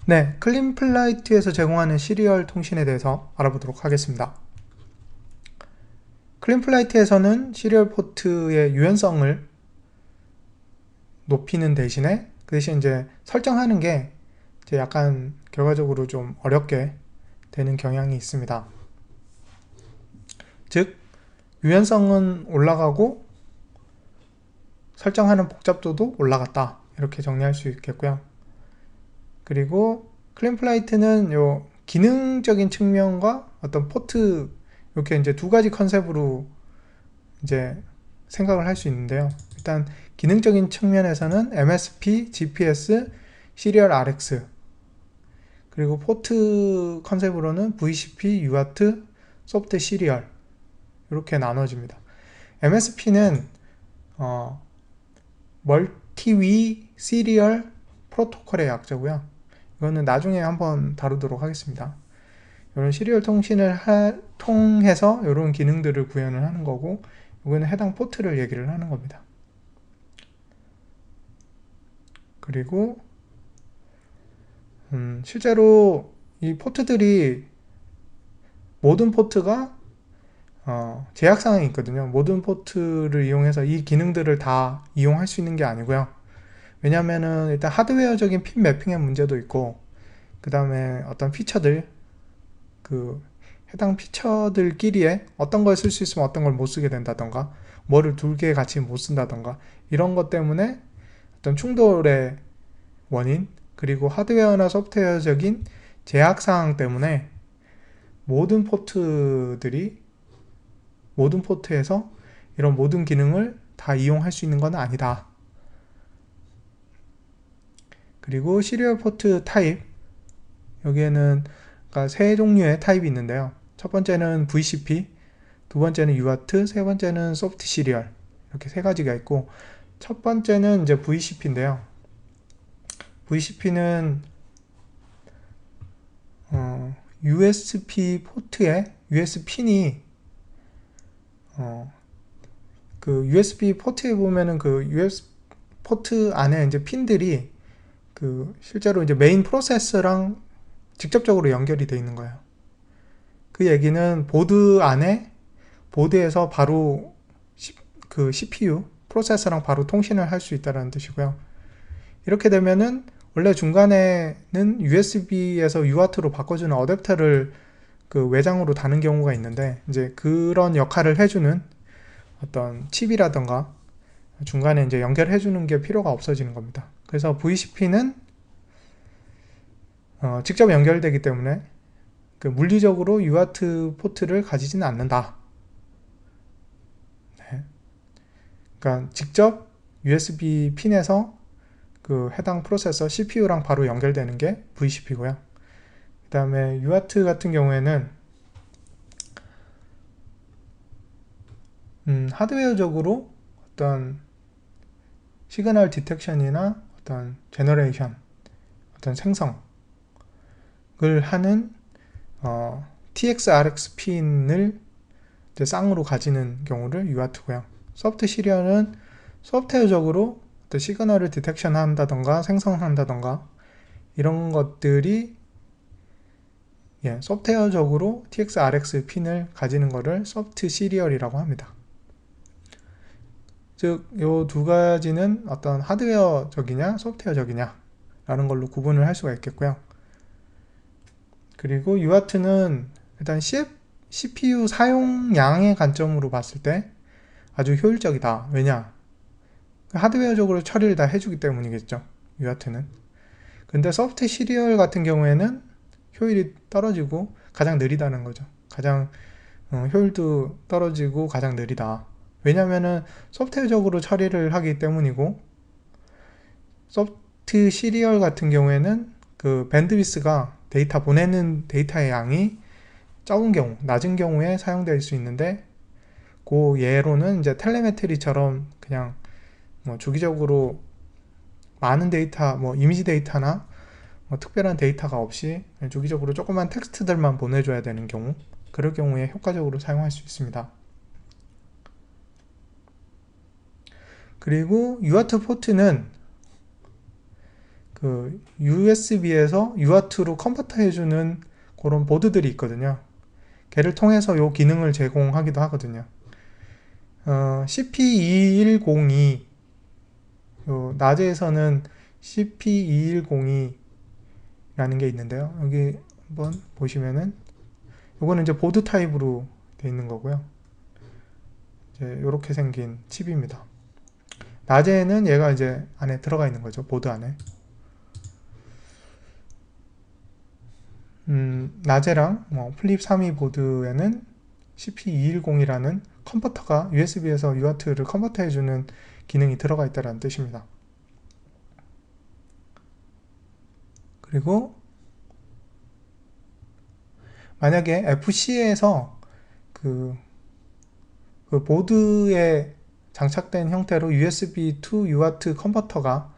네, 클린플라이트에서 제공하는 시리얼 통신에 대해서 알아보도록 하겠습니다. 클린플라이트에서는 시리얼 포트의 유연성을 높이는 대신에 그 대신 이제 설정하는 게 이제 약간 결과적으로 좀 어렵게 되는 경향이 있습니다. 즉, 유연성은 올라가고 설정하는 복잡도도 올라갔다. 이렇게 정리할 수 있겠고요. 그리고 클린플라이트는 요 기능적인 측면과 어떤 포트 이렇게 이제 두 가지 컨셉으로 이제 생각을 할 수 있는데요. 일단 기능적인 측면에서는 MSP, GPS, 시리얼 RX 그리고 포트 컨셉으로는 VCP, UART, 소프트 시리얼 이렇게 나눠집니다. MSP는 멀티위 시리얼 프로토콜의 약자고요. 이거는 나중에 한번 다루도록 하겠습니다. 이런 시리얼 통신을 통해서 이런 기능들을 구현을 하는 거고, 이거는 해당 포트를 얘기를 하는 겁니다. 그리고 실제로 이 포트들이 모든 포트가 제약사항이 있거든요. 모든 포트를 이용해서 이 기능들을 다 이용할 수 있는 게 아니고요. 왜냐면은 일단 하드웨어적인 핀 매핑의 문제도 있고, 그 다음에 어떤 피처들, 그 해당 피처들끼리에 어떤 걸 쓸 수 있으면 어떤 걸 못 쓰게 된다던가, 뭐를 두 개 같이 못 쓴다던가, 이런 것 때문에 어떤 충돌의 원인, 그리고 하드웨어나 소프트웨어적인 제약사항 때문에 모든 포트들이 모든 포트에서 이런 모든 기능을 다 이용할 수 있는 건 아니다. 그리고 시리얼 포트 타입, 여기에는 그러니까 세 종류의 타입이 있는데요. 첫 번째는 VCP, 두 번째는 UART, 세 번째는 소프트 시리얼, 이렇게 세 가지가 있고, 첫 번째는 이제 VCP인데요. VCP는 USB 포트에 USB 핀이 그 USB 포트에 보면은 그 USB 포트 안에 이제 핀들이 그 실제로 이제 메인 프로세서랑 직접적으로 연결이 되어 있는 거예요. 그 얘기는 보드 안에 보드에서 바로 그 CPU 프로세서랑 바로 통신을 할 수 있다는 뜻이고요. 이렇게 되면은 원래 중간에는 USB에서 UART로 바꿔주는 어댑터를 그 외장으로 다는 경우가 있는데, 이제 그런 역할을 해주는 어떤 칩이라던가 중간에 이제 연결해주는 게 필요가 없어지는 겁니다. 그래서 VCP는 직접 연결되기 때문에 그 물리적으로 UART 포트를 가지지는 않는다. 네. 그러니까 직접 USB 핀에서 그 해당 프로세서 CPU랑 바로 연결되는 게 VCP고요. 그 다음에 UART 같은 경우에는 하드웨어적으로 어떤 시그널 디텍션이나 어떤 제너레이션, 어떤 생성을 하는 TX-RX 핀을 쌍으로 가지는 경우를 UART고요. 소프트 시리얼은 소프트웨어적으로 어떤 시그널을 디텍션 한다던가 생성한다던가 이런 것들이 소프트웨어적으로 TX-RX 핀을 가지는 것을 소프트 시리얼이라고 합니다. 즉, 이 두 가지는 어떤 하드웨어적이냐 소프트웨어적이냐 라는 걸로 구분을 할 수가 있겠고요. 그리고 UART는 일단 CPU 사용량의 관점으로 봤을 때 아주 효율적이다. 왜냐? 하드웨어적으로 처리를 다 해주기 때문이겠죠. UART는. 근데 소프트 시리얼 같은 경우에는 효율이 떨어지고 가장 느리다는 거죠. 가장 효율도 떨어지고 가장 느리다. 왜냐면은 소프트웨어적으로 처리를 하기 때문이고, 소프트 시리얼 같은 경우에는 그 밴드위스가 데이터 보내는 데이터의 양이 적은 경우, 낮은 경우에 사용될 수 있는데, 그 예로는 이제 텔레메트리처럼 그냥 뭐 주기적으로 많은 데이터, 뭐 이미지 데이터나 뭐 특별한 데이터가 없이 주기적으로 조그만 텍스트들만 보내줘야 되는 경우, 그럴 경우에 효과적으로 사용할 수 있습니다. 그리고 UART 포트는 그 그 USB에서 UART로 컨버터 해주는 그런 보드들이 있거든요. 걔를 통해서 요 기능을 제공하기도 하거든요. CP2102 낮에서는 CP2102라는 게 있는데요. 여기 한번 보시면은 요거는 이제 보드 타입으로 되어 있는 거고요. 이제 이렇게 생긴 칩입니다. 낮에는 얘가 이제 안에 들어가 있는 거죠. 보드 안에. 낮에랑 플립 32 보드에는 CP210이라는 컨버터가 USB에서 UART를 컨버터 해주는 기능이 들어가 있다는 뜻입니다. 그리고 만약에 FC에서 그 보드에 장착된 형태로 USB to UART 컨버터가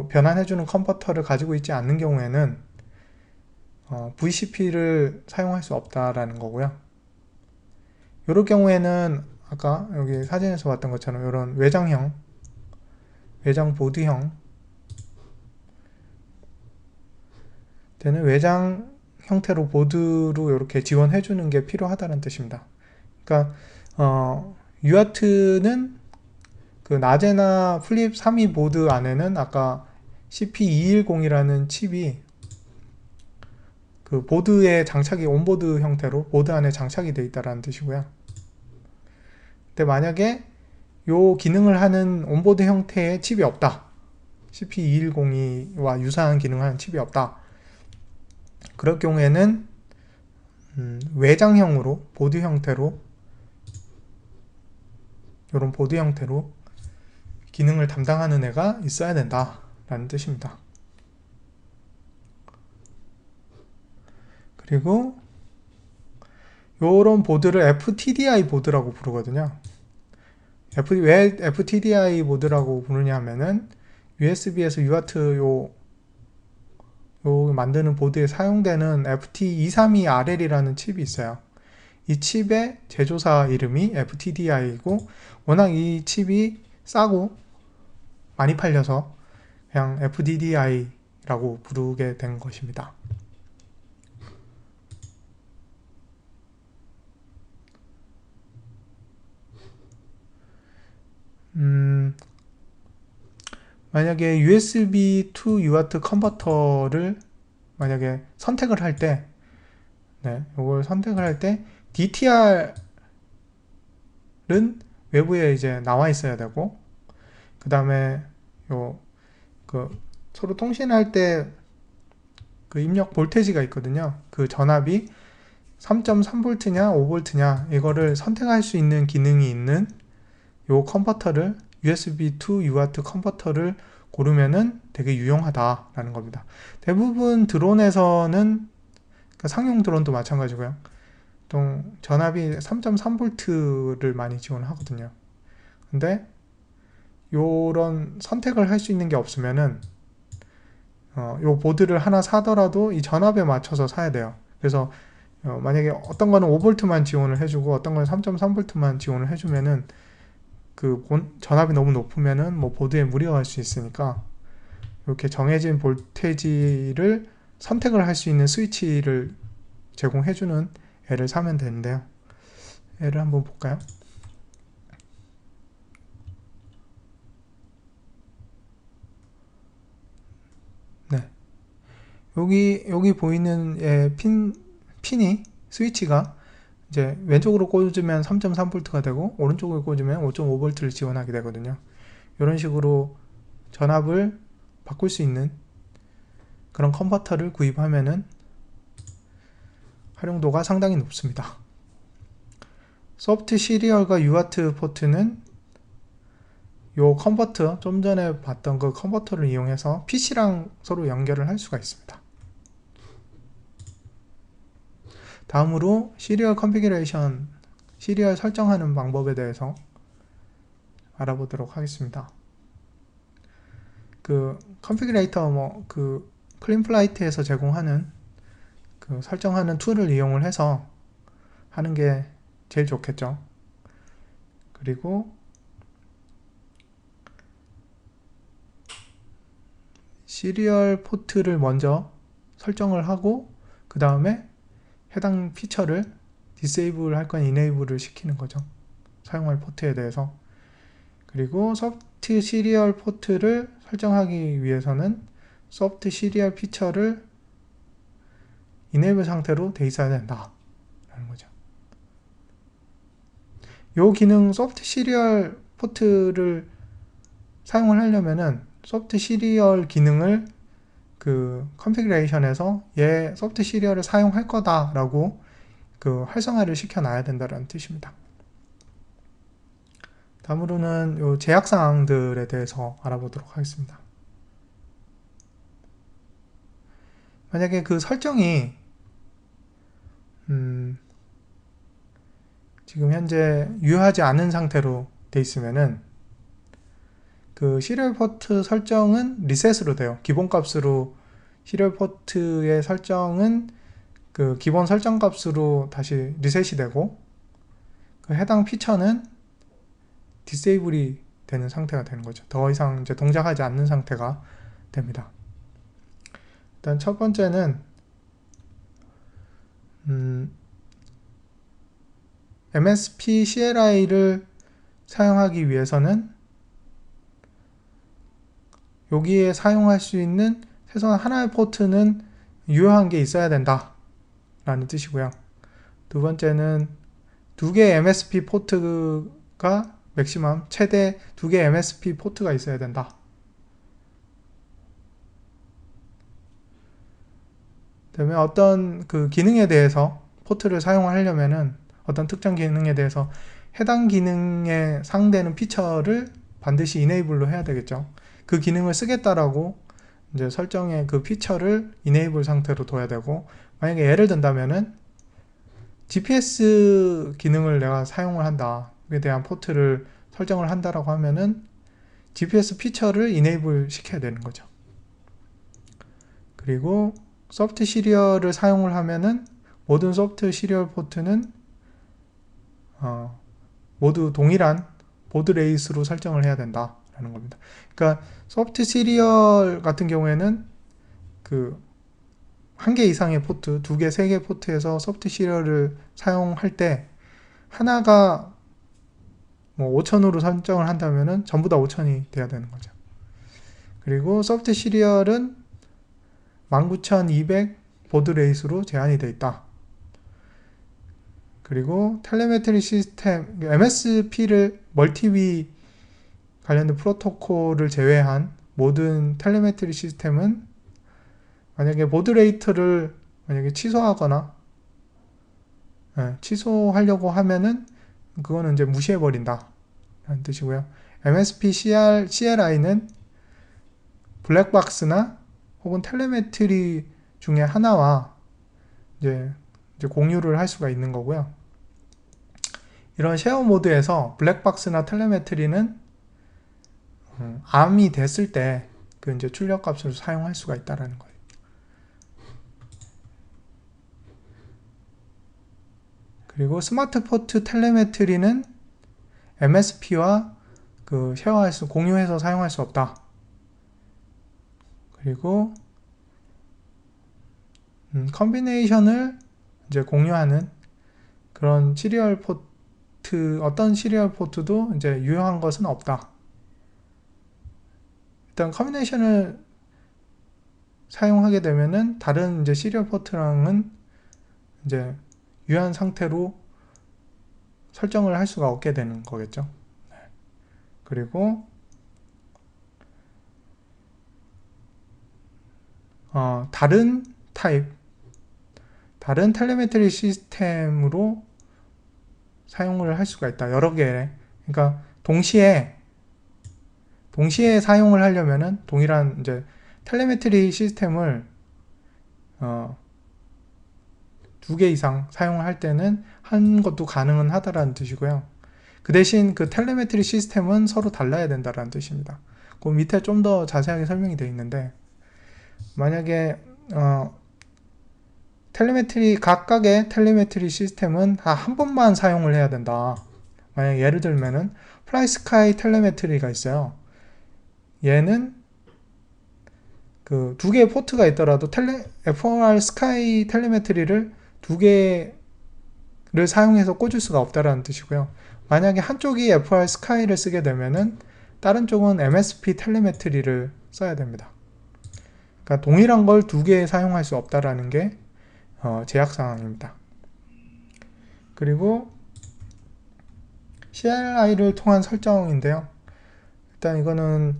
변환해주는 컨버터를 가지고 있지 않는 경우에는 VCP를 사용할 수 없다라는 거고요. 이럴 경우에는 아까 여기 사진에서 봤던 것처럼 이런 외장 보드형 되는 외장 형태로 보드로 이렇게 지원해 주는 게 필요하다는 뜻입니다. 그러니까 UART는 그 낮에나 플립 32 보드 안에는 아까 CP210이라는 칩이 그 보드에 장착이 온보드 형태로 보드 안에 장착이 되어 있다는 뜻이고요. 근데 만약에 요 기능을 하는 온보드 형태의 칩이 없다. CP210과 유사한 기능을 하는 칩이 없다. 그럴 경우에는 외장형으로 보드 형태로 이런 보드 형태로 기능을 담당하는 애가 있어야 된다 라는 뜻입니다. 그리고 이런 보드를 FTDI 보드라고 부르거든요. 왜 FTDI 보드라고 부르냐 하면은 USB에서 UART 요 만드는 보드에 사용되는 FT232RL이라는 칩이 있어요. 이 칩의 제조사 이름이 FTDI이고 워낙 이 칩이 싸고 많이 팔려서 그냥 FTDI라고 부르게 된 것입니다. 만약에 USB to UART 컨버터를 만약에 선택을 할 때, 이걸 선택을 할 때 DTR은 외부에 이제 나와 있어야 되고, 그 다음에 서로 통신할 때 그 입력 볼테이지가 있거든요. 그 전압이 3.3V냐 5V냐 이거를 선택할 수 있는 기능이 있는 요 컨버터를 USB to UART 컨버터를 고르면은 되게 유용하다라는 겁니다. 대부분 드론에서는 상용 드론도 마찬가지고요. 보통 전압이 3.3V를 많이 지원하거든요. 근데 요런 선택을 할 수 있는 게 없으면은 요 보드를 하나 사더라도 이 전압에 맞춰서 사야 돼요. 그래서 만약에 어떤 거는 5V만 지원을 해주고 어떤 거는 3.3V만 지원을 해주면은 그 전압이 너무 높으면은 뭐 보드에 무리가 갈 수 있으니까 이렇게 정해진 볼테이지를 선택을 할 수 있는 스위치를 제공해주는 애를 사면 되는데요. 애를 한번 볼까요? 네. 여기 보이는 핀이 스위치가 이제 왼쪽으로 꽂으면 3.3V가 되고 오른쪽으로 꽂으면 5.5V를 지원하게 되거든요. 이런 식으로 전압을 바꿀 수 있는 그런 컨버터를 구입하면은 활용도가 상당히 높습니다. 소프트 시리얼과 UART 포트는 요 컨버터, 좀 전에 봤던 그 컨버터를 이용해서 PC랑 서로 연결을 할 수가 있습니다. 다음으로 시리얼 컨피그레이션, 시리얼 설정하는 방법에 대해서 알아보도록 하겠습니다. 그 컨피그레이터 그 클린플라이트에서 제공하는 그 설정하는 툴을 이용을 해서 하는 게 제일 좋겠죠. 그리고 시리얼 포트를 먼저 설정을 하고 그 다음에 해당 피처를 디세이블 할 건 이네이블을 시키는 거죠. 사용할 포트에 대해서. 그리고 소프트 시리얼 포트를 설정하기 위해서는 소프트 시리얼 피처를 이네이블 상태로 돼 있어야 된다 라는 거죠. 이 기능 소프트 시리얼 포트를 사용을 하려면은 소프트 시리얼 기능을 그 컨피그레이션에서 얘 소프트 시리얼을 사용할 거다라고 그 활성화를 시켜놔야 된다는 뜻입니다. 다음으로는 요 제약사항들에 대해서 알아보도록 하겠습니다. 만약에 그 설정이 지금 현재 유효하지 않은 상태로 돼 있으면은 그 시리얼 포트 설정은 리셋으로 돼요. 기본값으로 시리얼 포트의 설정은 그 기본 설정 값으로 다시 리셋이 되고 그 해당 피처는 디세이블이 되는 상태가 되는 거죠. 더 이상 이제 동작하지 않는 상태가 됩니다. 일단 첫 번째는 MSP CLI를 사용하기 위해서는 여기에 사용할 수 있는 최소한 하나의 포트는 유효한 게 있어야 된다 라는 뜻이고요. 두 번째는 두 개의 MSP 포트가 맥시멈 최대 두 개의 MSP 포트가 있어야 된다. 그다음에 어떤 그 기능에 대해서 포트를 사용하려면은 어떤 특정 기능에 대해서 해당 기능에 상대하는 피처를 반드시 이네이블로 해야 되겠죠. 그 기능을 쓰겠다라고 이제 설정의 그 피처를 이네이블 상태로 둬야 되고, 만약에 예를 든다면은 GPS 기능을 내가 사용을 한다, 에 대한 포트를 설정을 한다라고 하면은 GPS 피처를 이네이블 시켜야 되는 거죠. 그리고 소프트 시리얼을 사용을 하면은 모든 소프트 시리얼 포트는 모두 동일한 보드 레이스로 설정을 해야 된다라는 겁니다. 그러니까 소프트 시리얼 같은 경우에는 그 한 개 이상의 포트, 두 개, 세 개 포트에서 소프트 시리얼을 사용할 때 하나가 뭐 5000으로 설정을 한다면은 전부 다 5000이 돼야 되는 거죠. 그리고 소프트 시리얼은 19200 보드 레이스로 제한이 되어 있다. 그리고 텔레메트리 시스템, MSP를 멀티위 관련된 프로토콜을 제외한 모든 텔레메트리 시스템은 만약에 보드 레이트를 만약에 취소하거나 취소하려고 하면은 그거는 이제 무시해 버린다 라는 뜻이고요. MSP CLI는 블랙박스나 혹은 텔레메트리 중에 하나와 이제 공유를 할 수가 있는 거고요. 이런 쉐어 모드에서 블랙박스나 텔레메트리는 암이 됐을 때 그 이제 출력 값으로 사용할 수가 있다라는 거예요. 그리고 스마트 포트 텔레메트리는 MSP와 그 공유해서 사용할 수 없다. 그리고 컨비네이션을 이제 공유하는 그런 시리얼 포트, 어떤 시리얼 포트도 이제 유효한 것은 없다. 일단 컨비네이션을 사용하게 되면은 다른 이제 시리얼 포트랑은 이제 유효한 상태로 설정을 할 수가 없게 되는 거겠죠. 그리고 다른 타입, 다른 텔레메트리 시스템으로 사용을 할 수가 있다. 여러 개. 그러니까 동시에 사용을 하려면은 동일한 이제 텔레메트리 시스템을 두 개 이상 사용을 할 때는 한 것도 가능은 하다라는 뜻이고요. 그 대신 그 텔레메트리 시스템은 서로 달라야 된다라는 뜻입니다. 그 밑에 좀 더 자세하게 설명이 되어 있는데, 만약에 각각의 텔레메트리 시스템은 다 한 번만 사용을 해야 된다. 만약 예를 들면은 플라이스카이 텔레메트리가 있어요. 얘는 그 두 개의 포트가 있더라도 FR 스카이 텔레메트리를 두 개를 사용해서 꽂을 수가 없다라는 뜻이고요. 만약에 한쪽이 FR 스카이를 쓰게 되면은 다른 쪽은 MSP 텔레메트리를 써야 됩니다. 그러니까 동일한 걸 두 개 사용할 수 없다라는 게 제약사항입니다. 그리고 CLI를 통한 설정인데요. 일단 이거는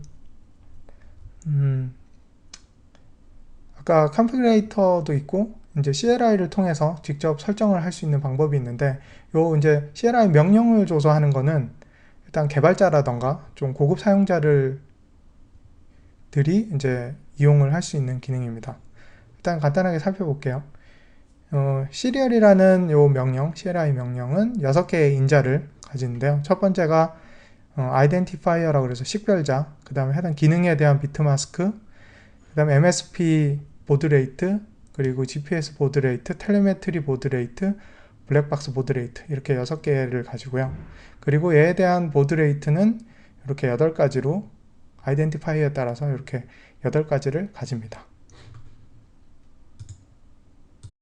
아까 컨피그레이터도 있고 이제 CLI를 통해서 직접 설정을 할 수 있는 방법이 있는데, 요 이제 CLI 명령을 줘서 하는 거는 일단 개발자라던가 좀 고급 사용자들이 이제 이용을 할 수 있는 기능입니다. 일단 간단하게 살펴볼게요. 시리얼이라는 요 명령, CLI 명령은 6개의 인자를 가지는데요. 첫 번째가 아이덴티파이어라고 그래서 식별자, 그 다음에 해당 기능에 대한 비트마스크, 그 다음에 MSP 보드레이트, 그리고 GPS 보드레이트, 텔레메트리 보드레이트, 블랙박스 보드레이트, 이렇게 6개를 가지고요. 그리고 얘에 대한 보드레이트는 이렇게 8가지로 아이덴티파이어에 따라서 이렇게 8가지를 가집니다.